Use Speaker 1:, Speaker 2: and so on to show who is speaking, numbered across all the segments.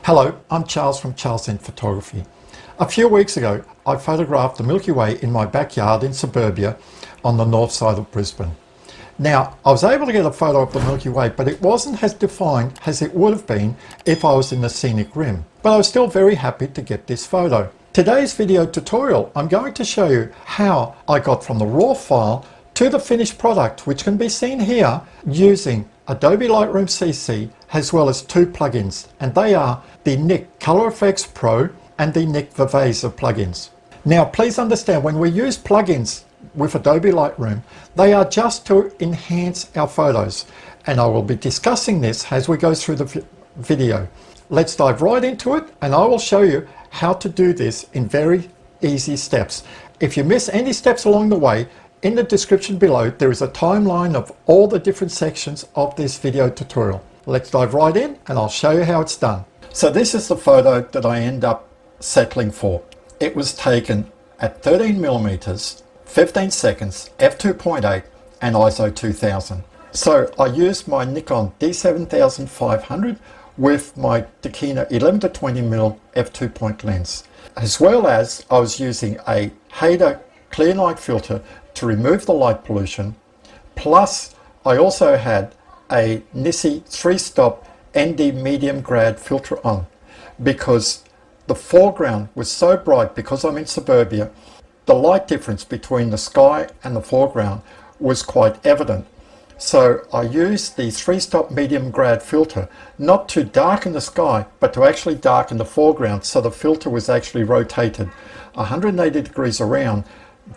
Speaker 1: Hello, I'm Charles from Charles in Photography. A few weeks ago, I photographed the Milky Way in my backyard in Suburbia on the north side of Brisbane. Now, I was able to get a photo of the Milky Way, but it wasn't as defined as it would have been if I was in the scenic rim. But I was still very happy to get this photo. Today's video tutorial, I'm going to show you how I got from the raw file to the finished product, which can be seen here using Adobe Lightroom CC as well as two plugins, and they are the Nik Color Efex Pro and the Nik Viveza plugins. Now please understand, when we use plugins with Adobe Lightroom, they are just to enhance our photos, and I will be discussing this as we go through the video. Let's dive right into it, and I will show you how to do this in very easy steps. If you miss any steps along the way, in the description below there is a timeline of all the different sections of this video tutorial. Let's dive right in and I'll show you how it's done. So this is the photo that I end up settling for. It was taken at 13mm, 15 seconds, f2.8 and ISO 2000. So I used my Nikon D7500 with my Dakina 11-20mm f2 lens, as well as I was using a Hader clear night filter to remove the light pollution, plus I also had a Nissi 3-stop ND medium grad filter on, because the foreground was so bright. Because I'm in Suburbia, the light difference between the sky and the foreground was quite evident. So I used the 3-stop medium grad filter not to darken the sky, but to actually darken the foreground. So the filter was actually rotated 180 degrees around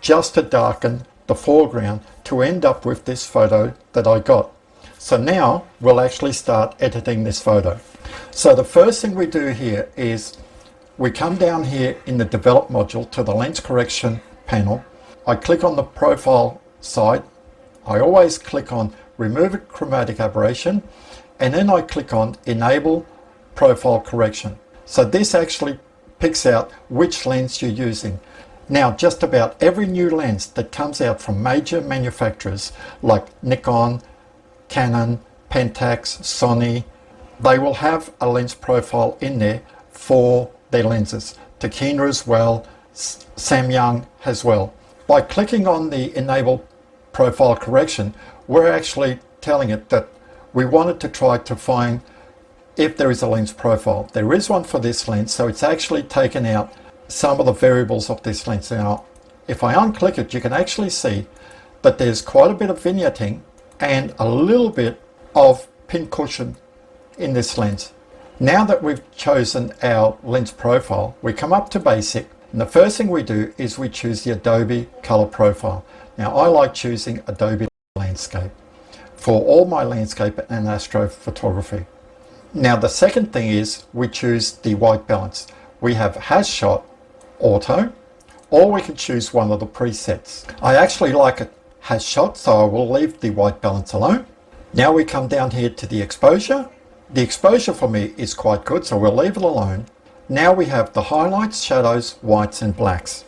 Speaker 1: just to darken the foreground to end up with this photo that I got. So now we'll actually start editing this photo. So the first thing we do here is we come down here in the develop module to the lens correction panel. I click on the profile side. I always click on remove chromatic aberration, and then I click on enable profile correction. So this actually picks out which lens you're using. Now, just about every new lens that comes out from major manufacturers like Nikon, Canon, Pentax, Sony, they will have a lens profile in there for their lenses. Dakina as well, Samyang as well. By clicking on the enable profile correction, we're actually telling it that we wanted to try to find if there is a lens profile. There is one for this lens, so it's actually taken out some of the variables of this lens. Now, if I unclick it, you can actually see that there's quite a bit of vignetting and a little bit of pincushion in this lens. Now that we've chosen our lens profile, we come up to basic, and the first thing we do is we choose the Adobe color profile. Now I like choosing Adobe Landscape for all my landscape and astrophotography. Now the second thing is we choose the white balance. We have has shot, auto, or we can choose one of the presets. I actually like it has shot, so I will leave the white balance alone. Now we come down here to the exposure. The exposure for me is quite good, so we'll leave it alone. Now we have the highlights, shadows, whites and blacks.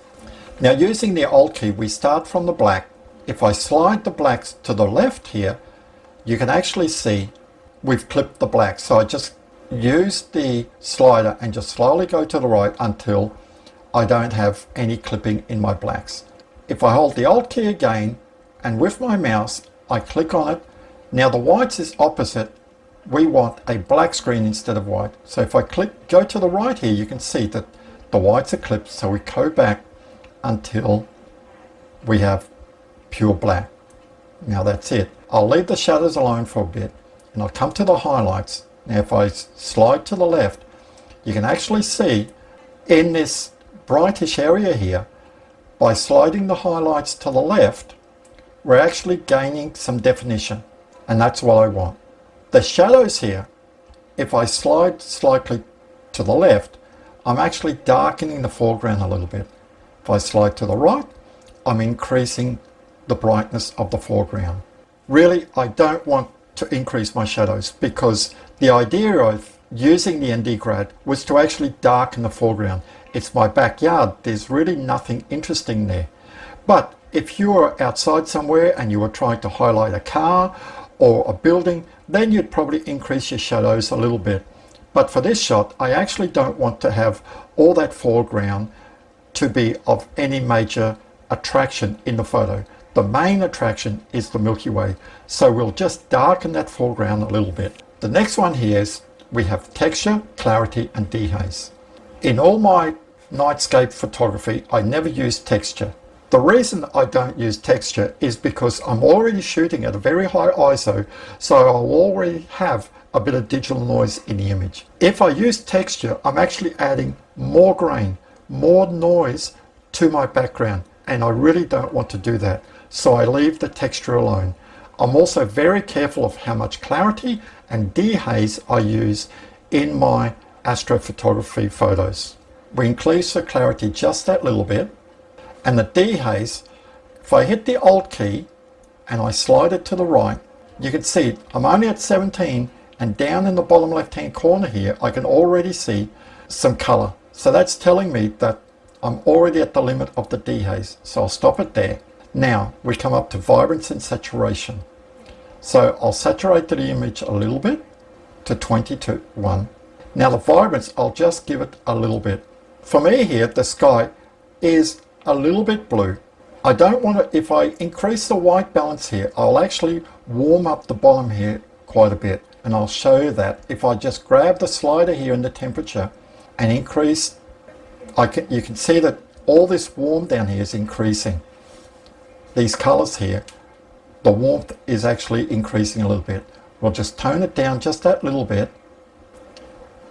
Speaker 1: Now using the Alt key, we start from the black. If I slide the blacks to the left here, you can actually see we've clipped the black. So I just use the slider and just slowly go to the right until I don't have any clipping in my blacks. If I hold the Alt key again and with my mouse I click on it, now the whites is opposite. We want a black screen instead of white. So if I go to the right here, you can see that the whites are clipped, so we go back until we have pure black. Now that's it. I'll leave the shadows alone for a bit and I'll come to the highlights. Now if I slide to the left, you can actually see in this brightish area here, by sliding the highlights to the left, we're actually gaining some definition, and that's what I want. The shadows here, if I slide slightly to the left, I'm actually darkening the foreground a little bit. If I slide to the right, I'm increasing the brightness of the foreground. Really, I don't want to increase my shadows, because the idea of using the ND grad was to actually darken the foreground. It's my backyard, there's really nothing interesting there. But if you were outside somewhere and you were trying to highlight a car or a building, then you'd probably increase your shadows a little bit. But for this shot, I actually don't want to have all that foreground to be of any major attraction in the photo. The main attraction is the Milky Way. So we'll just darken that foreground a little bit. The next one here is we have texture, clarity, and dehaze. In all my nightscape photography, I never use texture. The reason I don't use texture is because I'm already shooting at a very high ISO, so I'll already have a bit of digital noise in the image. If I use texture, I'm actually adding more grain, more noise to my background, and I really don't want to do that, so I leave the texture alone. I'm also very careful of how much clarity and dehaze I use in my astrophotography photos. We increase the clarity just that little bit, and the dehaze, if I hit the Alt key and I slide it to the right, you can see I'm only at 17, and down in the bottom left hand corner here I can already see some color. So that's telling me that I'm already at the limit of the dehaze, so I'll stop it there. Now we come up to vibrance and saturation. So I'll saturate the image a little bit to 20 to 1. Now the vibrance, I'll just give it a little bit. For me here, the sky is a little bit blue. I don't want to, if I increase the white balance here, I'll actually warm up the bottom here quite a bit. And I'll show you that if I just grab the slider here in the temperature and increase, you can see that all this warm down here is increasing. These colors here, the warmth is actually increasing a little bit. We'll just tone it down just that little bit.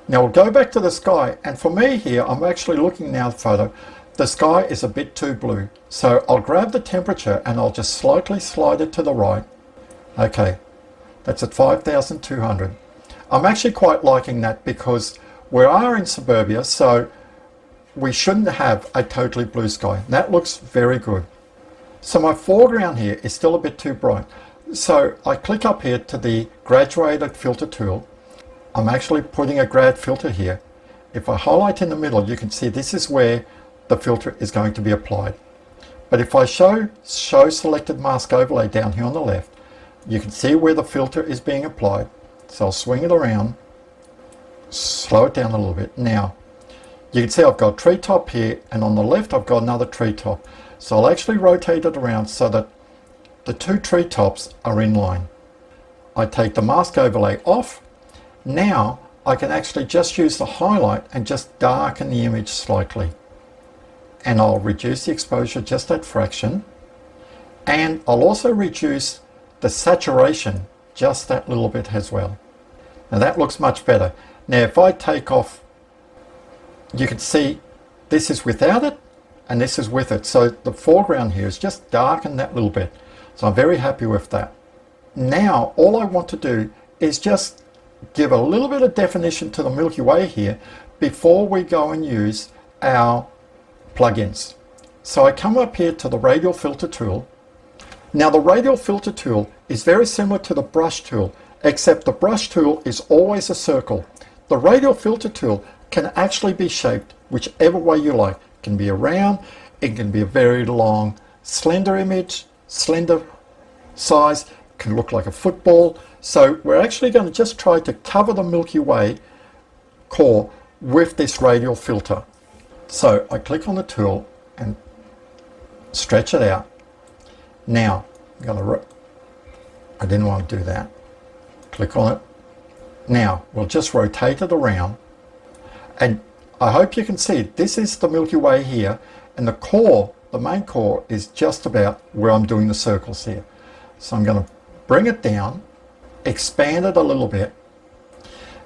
Speaker 1: Now we'll go back to the sky, and for me here, I'm actually looking now at the photo. The sky is a bit too blue. So I'll grab the temperature and I'll just slightly slide it to the right. Okay, that's at 5,200. I'm actually quite liking that because we are in Suburbia, so we shouldn't have a totally blue sky. That looks very good. So my foreground here is still a bit too bright. So I click up here to the graduated filter tool. I'm actually putting a grad filter here. If I highlight in the middle, you can see this is where the filter is going to be applied. But if I show selected mask overlay down here on the left, you can see where the filter is being applied. So I'll swing it around, slow it down a little bit. Now, you can see I've got treetop here, and on the left I've got another treetop. So I'll actually rotate it around so that the two treetops are in line. I take the mask overlay off. Now I can actually just use the highlight and just darken the image slightly. And I'll reduce the exposure just that fraction. And I'll also reduce the saturation just that little bit as well. Now that looks much better. Now if I take off, you can see this is without it and this is with it. So the foreground here is just darkened that little bit. So I'm very happy with that. Now all I want to do is just give a little bit of definition to the Milky Way here before we go and use our plugins. So I come up here to the Radial filter tool. Now the Radial filter tool is very similar to the brush tool, except the brush tool is always a circle. The Radial filter tool can actually be shaped whichever way you like. It can be a round, it can be a very long, slender image, slender size, it can look like a football. So we're actually going to just try to cover the Milky Way core with this Radial filter. So I click on the tool and stretch it out. Now, I didn't want to do that. Click on it. Now, we'll just rotate it around. And I hope you can see, this is the Milky Way here. And the core, the main core, is just about where I'm doing the circles here. So I'm going to bring it down, expand it a little bit.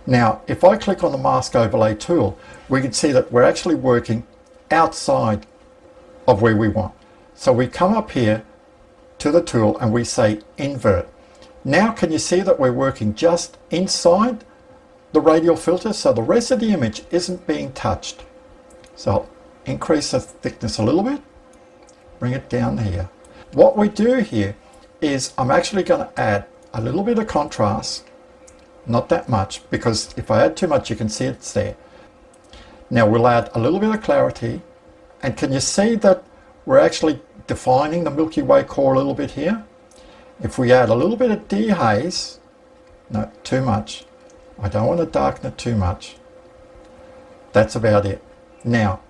Speaker 1: Now, if I click on the mask overlay tool, we can see that we're actually working outside of where we want. So we come up here to the tool and we say invert. Now can you see that we're working just inside the radial filter, so the rest of the image isn't being touched. So I'll increase the thickness a little bit, bring it down here. What we do here is I'm actually going to add a little bit of contrast, not that much, because if I add too much you can see it's there. Now we'll add a little bit of clarity, and can you see that we're actually defining the Milky Way core a little bit here? If we add a little bit of dehaze, no, too much, I don't want to darken it too much. That's about it. Now,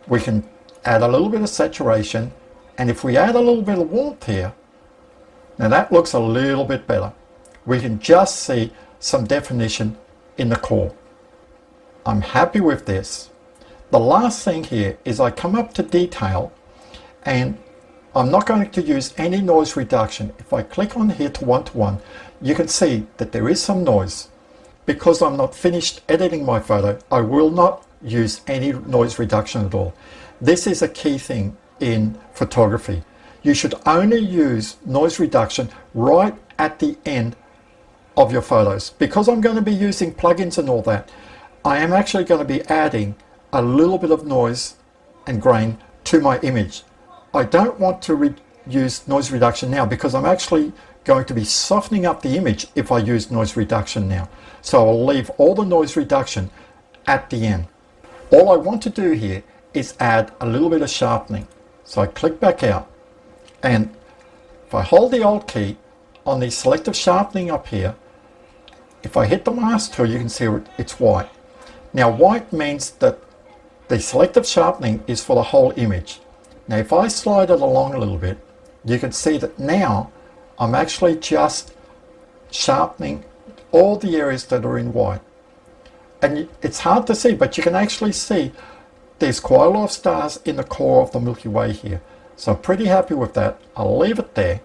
Speaker 1: we can add a little bit of saturation, and if we add a little bit of warmth here, now that looks a little bit better. We can just see some definition in the core. I'm happy with this. The last thing here is I come up to detail, and I'm not going to use any noise reduction. If I click on here to 1:1, you can see that there is some noise. Because I'm not finished editing my photo, I will not use any noise reduction at all. This is a key thing in photography. You should only use noise reduction right at the end of your photos. Because I'm going to be using plugins and all that, I am actually going to be adding a little bit of noise and grain to my image. I don't want to use noise reduction now because I'm actually going to be softening up the image if I use noise reduction now. So I'll leave all the noise reduction at the end. All I want to do here is add a little bit of sharpening. So I click back out, and if I hold the Alt key on the selective sharpening up here, if I hit the mask tool, you can see it's white. Now white means that the selective sharpening is for the whole image. Now if I slide it along a little bit, you can see that now I'm actually just sharpening all the areas that are in white. And it's hard to see, but you can actually see there's quite a lot of stars in the core of the Milky Way here. So I'm pretty happy with that. I'll leave it there.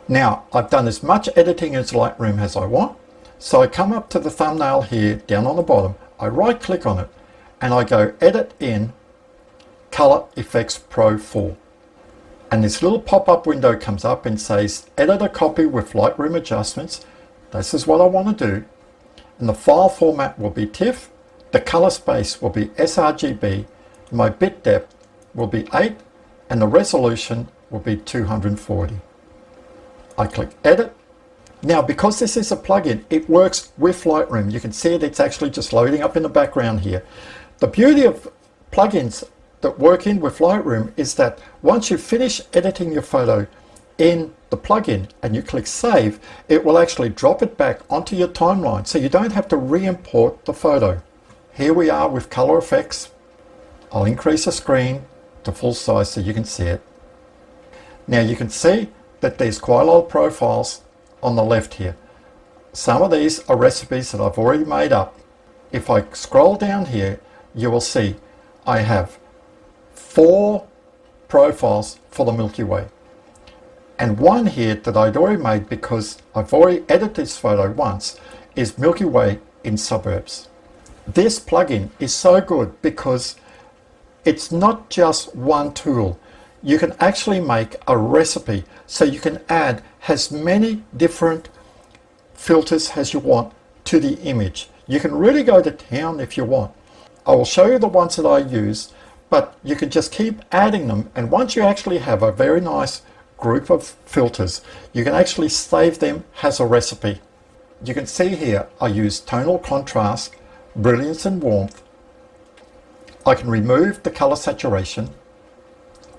Speaker 1: Now I've done as much editing as Lightroom as I want. So I come up to the thumbnail here down on the bottom. I right click on it and I go Edit in Color Efex Pro 4. And this little pop-up window comes up and says edit a copy with Lightroom adjustments. This is what I want to do. And the file format will be TIFF. The color space will be sRGB. My bit depth will be 8 and the resolution will be 240. I click edit. Now because this is a plugin, it works with Lightroom. You can see it's actually just loading up in the background here. The beauty of plugins that work in with Lightroom is that once you finish editing your photo in the plugin and you click save, it will actually drop it back onto your timeline, so you don't have to re-import the photo. Here we are with color effects. I'll increase the screen to full size so you can see it. Now you can see that there's quite a lot of profiles on the left here. Some of these are recipes that I've already made up. If I scroll down here, you will see I have 4 profiles for the Milky Way. And one here that I'd already made because I've already edited this photo once is Milky Way in suburbs. This plugin is so good because it's not just one tool. You can actually make a recipe, so you can add as many different filters as you want to the image. You can really go to town if you want. I will show you the ones that I use, but you can just keep adding them, and once you actually have a very nice group of filters, you can actually save them as a recipe. You can see here I use tonal contrast, brilliance and warmth. I can remove the color saturation.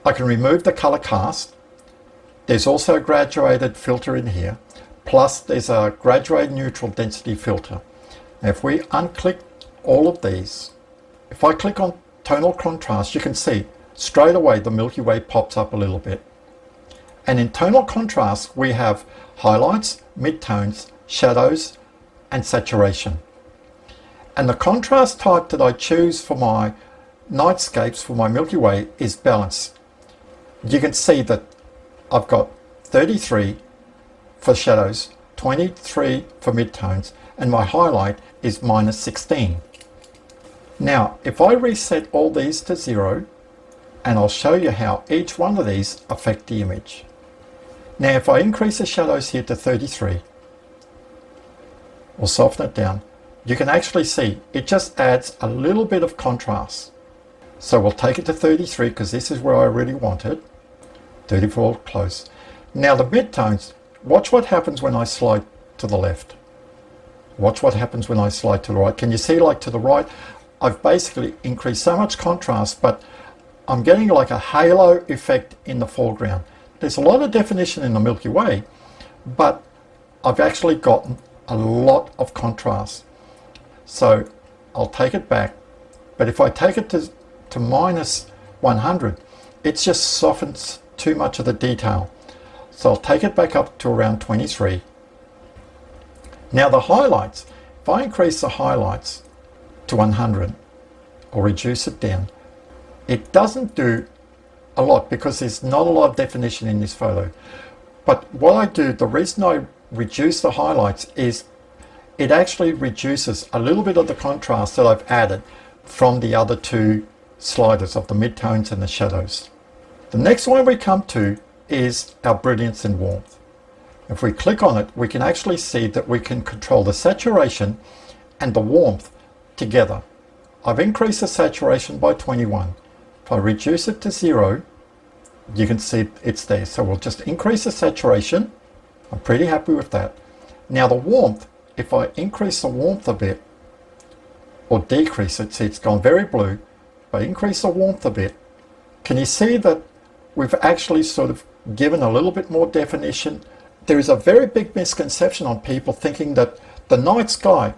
Speaker 1: I can remove the color cast. There's also a graduated filter in here, plus there's a graduated neutral density filter. Now if we unclick all of these, if I click on tonal contrast, you can see straight away the Milky Way pops up a little bit. And in tonal contrast we have highlights, midtones, shadows and saturation. And the contrast type that I choose for my nightscapes for my Milky Way is balance. You can see that I've got 33 for shadows, 23 for midtones, and my highlight is -16. Now if I reset all these to 0, and I'll show you how each one of these affect the image. Now if I increase the shadows here to 33, or soften it down, you can actually see it just adds a little bit of contrast. So we'll take it to 33 because this is where I really want it. 34 close. Now the midtones, watch what happens when I slide to the left. Watch what happens when I slide to the right. Can you see, like to the right, I've basically increased so much contrast, but I'm getting like a halo effect in the foreground. There's a lot of definition in the Milky Way, but I've actually gotten a lot of contrast. So I'll take it back, but if I take it to minus 100, it just softens too much of the detail. So I'll take it back up to around 23. Now the highlights, if I increase the highlights to 100 or reduce it down, it doesn't do a lot because there's not a lot of definition in this photo. But what I do, the reason I reduce the highlights is it actually reduces a little bit of the contrast that I've added from the other two sliders of the midtones and the shadows. The next one we come to is our brilliance and warmth. If we click on it, we can actually see that we can control the saturation and the warmth together. I've increased the saturation by 21. If I reduce it to 0, you can see it's there. So we'll just increase the saturation. I'm pretty happy with that. Now the warmth, if I increase the warmth a bit or decrease it, see it's gone very blue. If I increase the warmth a bit, can you see that we've actually sort of given a little bit more definition? There is a very big misconception on people thinking that the night sky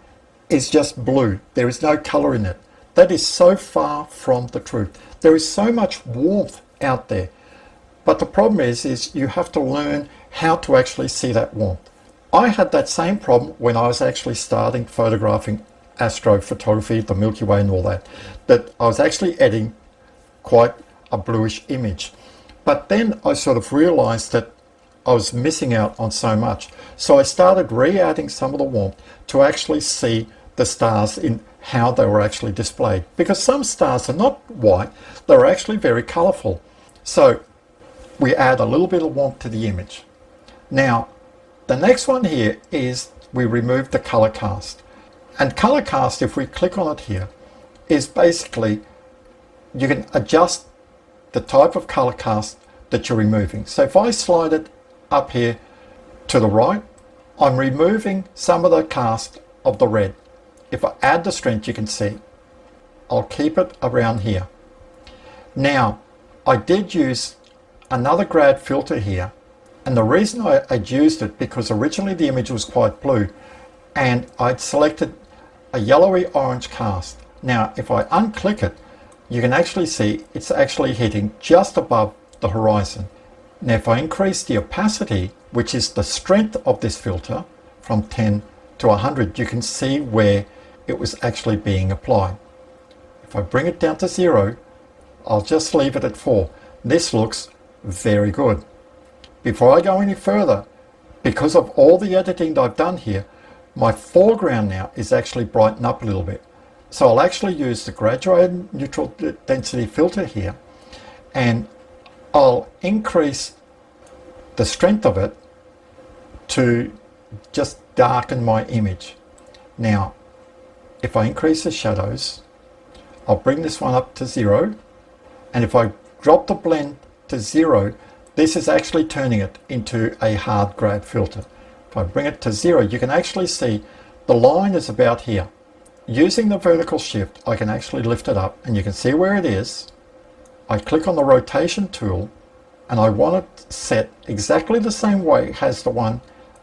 Speaker 1: is just blue. There is no color in it. That is so far from the truth. There is so much warmth out there. But the problem is you have to learn how to actually see that warmth. I had that same problem when I was actually starting photographing astrophotography, the Milky Way and all that I was actually editing quite a bluish image. But then I sort of realized that I was missing out on so much. So I started re-adding some of the warmth to actually see the stars in how they were actually displayed. Because some stars are not white, they're actually very colorful. So we add a little bit of warmth to the image. Now, the next one here is we remove the color cast. And color cast, if we click on it here, is basically you can adjust the type of color cast that you're removing. So if I slide it up here to the right, I'm removing some of the cast of the red. If I add the strength, you can see I'll keep it around here. Now, I did use another grad filter here, and the reason I'd used it because originally the image was quite blue and I'd selected a yellowy orange cast. Now if I unclick it, you can actually see it's actually hitting just above the horizon. Now if I increase the opacity, which is the strength of this filter, from 10 to 100, you can see where it was actually being applied. If I bring it down to 0, I'll just leave it at 4. This looks very good. Before I go any further, because of all the editing that I've done here, my foreground now is actually brightened up a little bit. So I'll actually use the graduated neutral density filter here, and I'll increase the strength of it to just darken my image. Now, if I increase the shadows, I'll bring this one up to 0, and if I drop the blend to 0, this is actually turning it into a hard grad filter. If I bring it to 0, you can actually see the line is about here. Using the vertical shift, I can actually lift it up and you can see where it is. I click on the rotation tool and I want it set exactly the same way as the one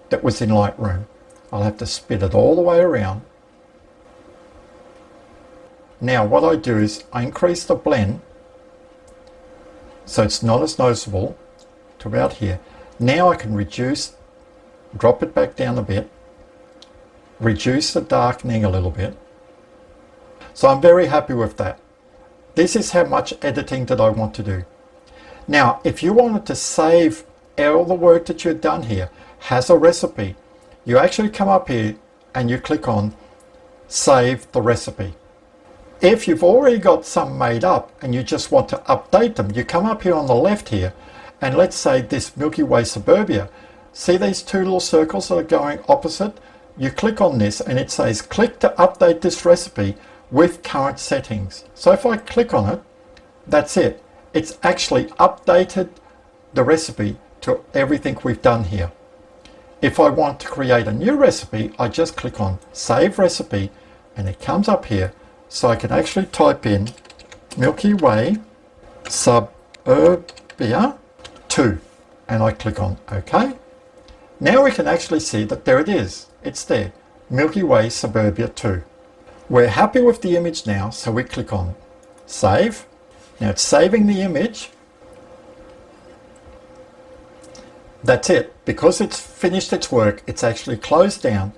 Speaker 1: that was in Lightroom. I'll have to spin it all the way around. Now what I do is I increase the blend so it's not as noticeable to about here. Now I can drop it back down a bit, reduce the darkening a little bit. So I'm very happy with that. This is how much editing that I want to do. Now, if you wanted to save all the work that you've done here has a recipe, you actually come up here and you click on Save the Recipe. If you've already got some made up and you just want to update them, you come up here on the left here, and let's say this Milky Way Suburbia. See these two little circles that are going opposite? You click on this and it says click to update this recipe with current settings. So if I click on it, that's it. It's actually updated the recipe to everything we've done here. If I want to create a new recipe, I just click on Save Recipe and it comes up here. So I can actually type in Milky Way Suburbia 2 and I click on OK. Now we can actually see that there it is. It's there, Milky Way Suburbia 2. We're happy with the image now, so we click on Save. Now it's saving the image. That's it. Because it's finished its work, it's actually closed down,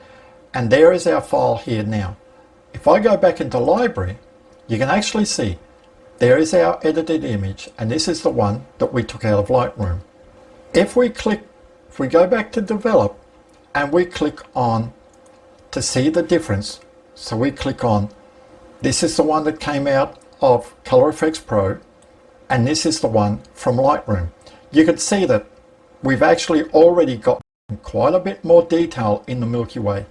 Speaker 1: and there is our file here now. If I go back into Library, you can actually see there is our edited image, and this is the one that we took out of Lightroom. If we go back to Develop, and we click on to see the difference, so we click on, this is the one that came out of Color Efex Pro, and this is the one from Lightroom. You can see that we've actually already got quite a bit more detail in the Milky Way,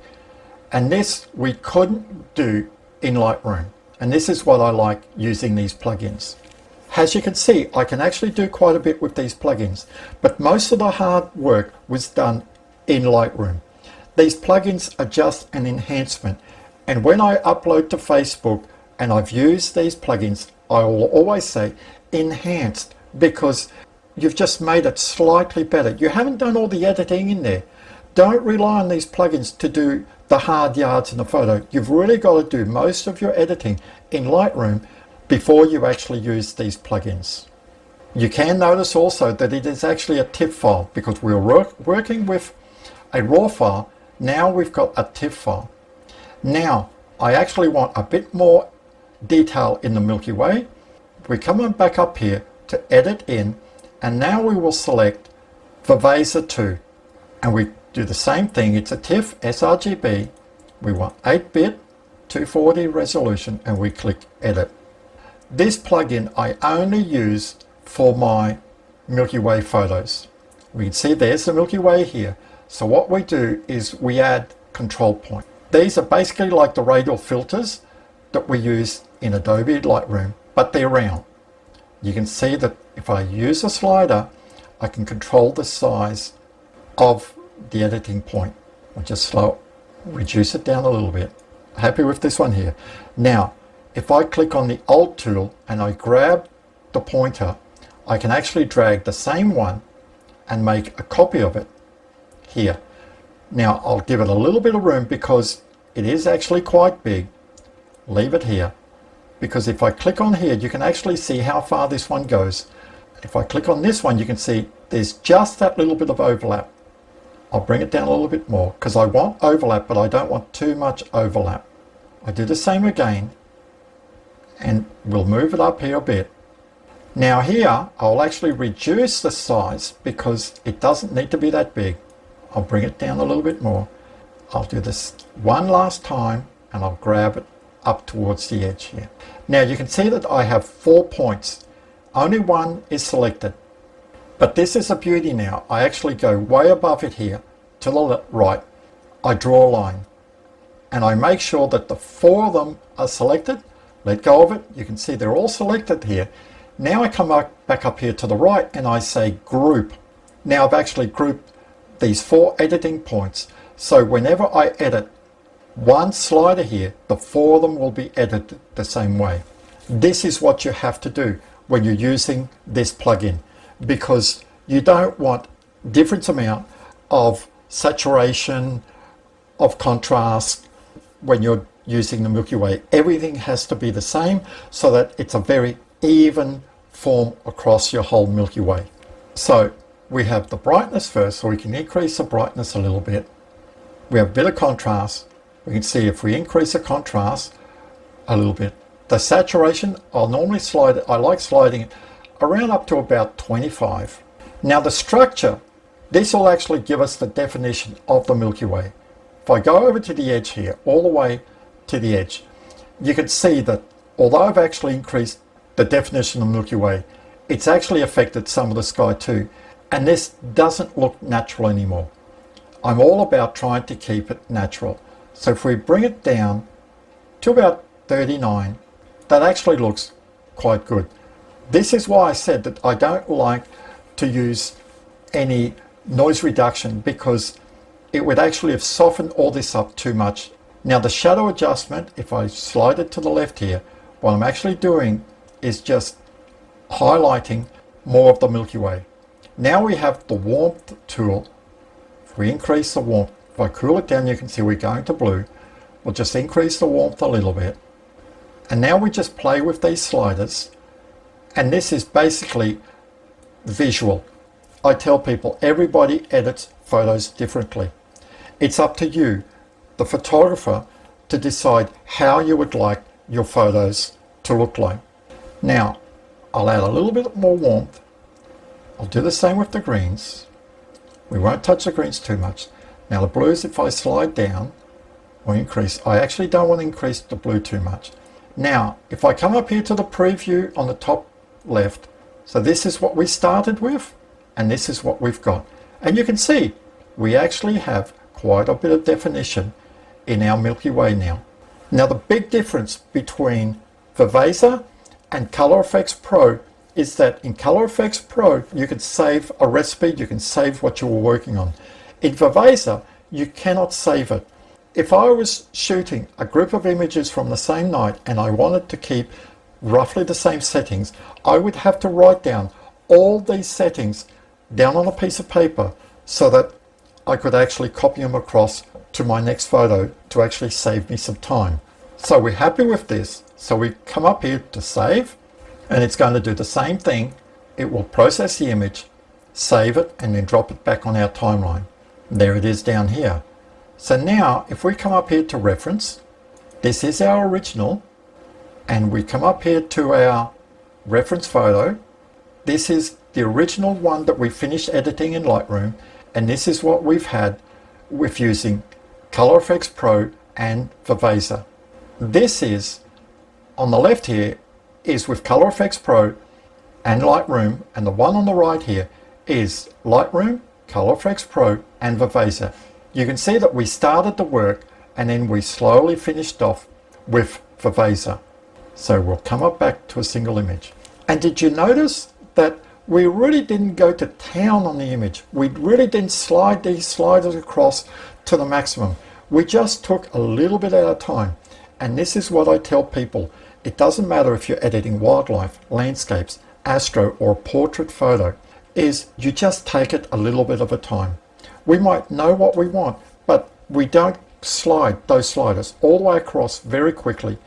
Speaker 1: and this we couldn't do in Lightroom, and this is what I like using these plugins. As you can see, I can actually do quite a bit with these plugins, but most of the hard work was done in Lightroom. These plugins are just an enhancement, and when I upload to Facebook and I've used these plugins, I will always say enhanced, because you've just made it slightly better. You haven't done all the editing in there. Don't rely on these plugins to do the hard yards in the photo. You've really got to do most of your editing in Lightroom before you actually use these plugins. You can notice also that it is actually a TIFF file, because we were working with a RAW file. Now we've got a TIFF file. Now I actually want a bit more detail in the Milky Way. We come on back up here to Edit In, and now we will select Viveza 2, and we do the same thing. It's a TIFF sRGB. We want 8-bit 240 resolution, and we click Edit. This plugin I only use for my Milky Way photos. We can see there's the Milky Way here. So what we do is we add control point. These are basically like the radial filters that we use in Adobe Lightroom, but they're round. You can see that if I use a slider, I can control the size of the editing point. I'll just reduce it down a little bit. Happy with this one here. Now, if I click on the Alt tool and I grab the pointer, I can actually drag the same one and make a copy of it here. Now I'll give it a little bit of room because it is actually quite big. Leave it here, because if I click on here, you can actually see how far this one goes. If I click on this one, you can see there's just that little bit of overlap. I'll bring it down a little bit more because I want overlap, but I don't want too much overlap. I do the same again, and we'll move it up here a bit. Now here, I'll actually reduce the size because it doesn't need to be that big. I'll bring it down a little bit more. I'll do this one last time, and I'll grab it up towards the edge here. Now you can see that I have 4 points. Only one is selected. But this is a beauty now. I actually go way above it here to the right. I draw a line, and I make sure that the 4 of them are selected. Let go of it. You can see they're all selected here. Now I come back up here to the right and I say group. Now I've actually grouped these 4 editing points. So whenever I edit one slider here, the 4 of them will be edited the same way. This is what you have to do when you're using this plugin, because you don't want different amount of saturation, of contrast when you're using the Milky Way. Everything has to be the same so that it's a very even form across your whole Milky Way. So we have the brightness first, so we can increase the brightness a little bit. We have a bit of contrast. We can see if we increase the contrast a little bit. The saturation, I'll normally slide it, I like sliding it around up to about 25. Now the structure, this will actually give us the definition of the Milky Way. If I go over to the edge here, all the way to the edge, you can see that although I've actually increased the definition of the Milky Way, it's actually affected some of the sky too, and this doesn't look natural anymore. I'm all about trying to keep it natural. So if we bring it down to about 39, that actually looks quite good. This is why I said that I don't like to use any noise reduction, because it would actually have softened all this up too much. Now the shadow adjustment, if I slide it to the left here, what I'm actually doing is just highlighting more of the Milky Way. Now we have the warmth tool. If we increase the warmth, if I cool it down, you can see we're going to blue. We'll just increase the warmth a little bit. And now we just play with these sliders. And this is basically visual. I tell people everybody edits photos differently. It's up to you, the photographer, to decide how you would like your photos to look like. Now, I'll add a little bit more warmth. I'll do the same with the greens. We won't touch the greens too much. Now the blues, if I slide down or increase, I actually don't want to increase the blue too much. Now, if I come up here to the preview on the top left, so this is what we started with, and this is what we've got. And you can see, we actually have quite a bit of definition in our Milky Way now. Now the big difference between Viveza and Color Efex Pro is that in Color Efex Pro, you can save a recipe, you can save what you were working on. In Viveza, you cannot save it. If I was shooting a group of images from the same night and I wanted to keep roughly the same settings, I would have to write down all these settings down on a piece of paper so that I could actually copy them across to my next photo to actually save me some time. So we're happy with this. So we come up here to save, and it's going to do the same thing. It will process the image, save it, and then drop it back on our timeline. There it is down here. So now if we come up here to reference, this is our original, and we come up here to our reference photo. This is the original one that we finished editing in Lightroom, and this is what we've had with using Color Efex Pro and Viveza. This is, on the left here, is with Color Efex Pro and Lightroom, and the one on the right here is Lightroom, Color Efex Pro and Viveza. You can see that we started the work and then we slowly finished off with Viveza. So we'll come up back to a single image. And did you notice that we really didn't go to town on the image? We really didn't slide these sliders across to the maximum. We just took a little bit at a time. And this is what I tell people. It doesn't matter if you're editing wildlife, landscapes, astro, or a portrait photo, is you just take it a little bit of a time. We might know what we want, but we don't slide those sliders all the way across very quickly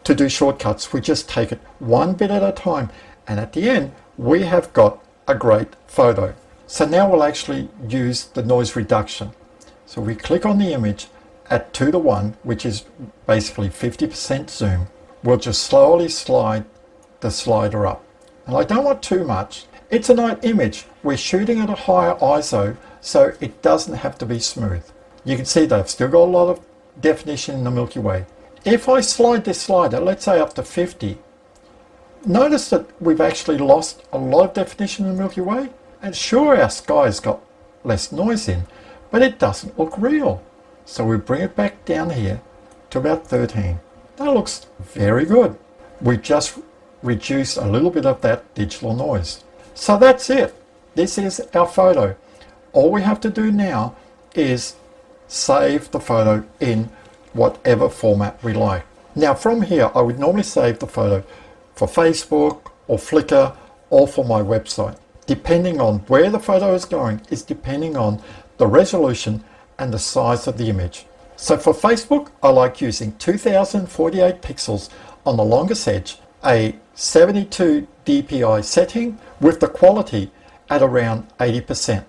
Speaker 1: to do shortcuts. We just take it one bit at a time, and at the end we have got a great photo. So now we'll actually use the noise reduction. So we click on the image at 2:1, which is basically 50% zoom. We'll just slowly slide the slider up. And I don't want too much. It's a night image. We're shooting at a higher ISO, so it doesn't have to be smooth. You can see they've still got a lot of definition in the Milky Way. If I slide this slider, let's say up to 50, notice that we've actually lost a lot of definition in the Milky Way. And sure, our sky's got less noise in, but it doesn't look real. So we bring it back down here to about 13. That looks very good. We just reduced a little bit of that digital noise. So that's it. This is our photo. All we have to do now is save the photo in whatever format we like. Now from here, I would normally save the photo for Facebook or Flickr or for my website. Depending on where the photo is going is depending on the resolution and the size of the image. So for Facebook, I like using 2048 pixels on the longest edge, a 72 dpi setting with the quality at around 80%.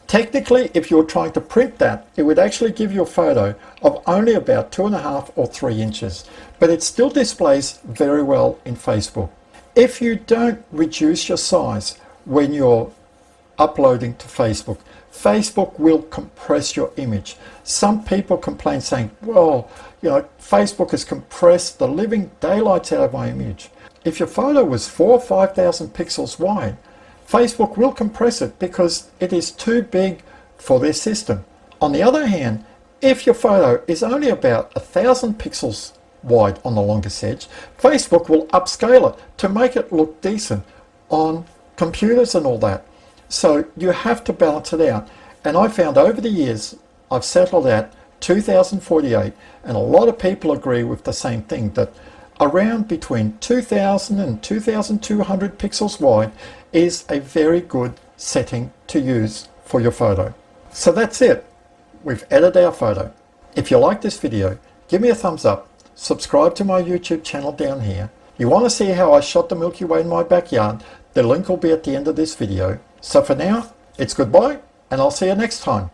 Speaker 1: Technically, if you're trying to print that, it would actually give you a photo of only about 2.5 or 3 inches, but it still displays very well in Facebook. If you don't reduce your size when you're uploading to Facebook, Facebook will compress your image. Some people complain saying, well, Facebook has compressed the living daylights out of my image. If your photo was 4,000 or 5,000 pixels wide, Facebook will compress it because it is too big for their system. On the other hand, if your photo is only about 1,000 pixels wide on the longest edge, Facebook will upscale it to make it look decent on computers and all that. So you have to balance it out. And I found over the years, I've settled at 2048, and a lot of people agree with the same thing, that around between 2000 and 2200 pixels wide is a very good setting to use for your photo. So that's it. We've edited our photo. If you like this video, give me a thumbs up, subscribe to my YouTube channel down here. You want to see how I shot the Milky Way in my backyard, the link will be at the end of this video. So for now, it's goodbye, and I'll see you next time.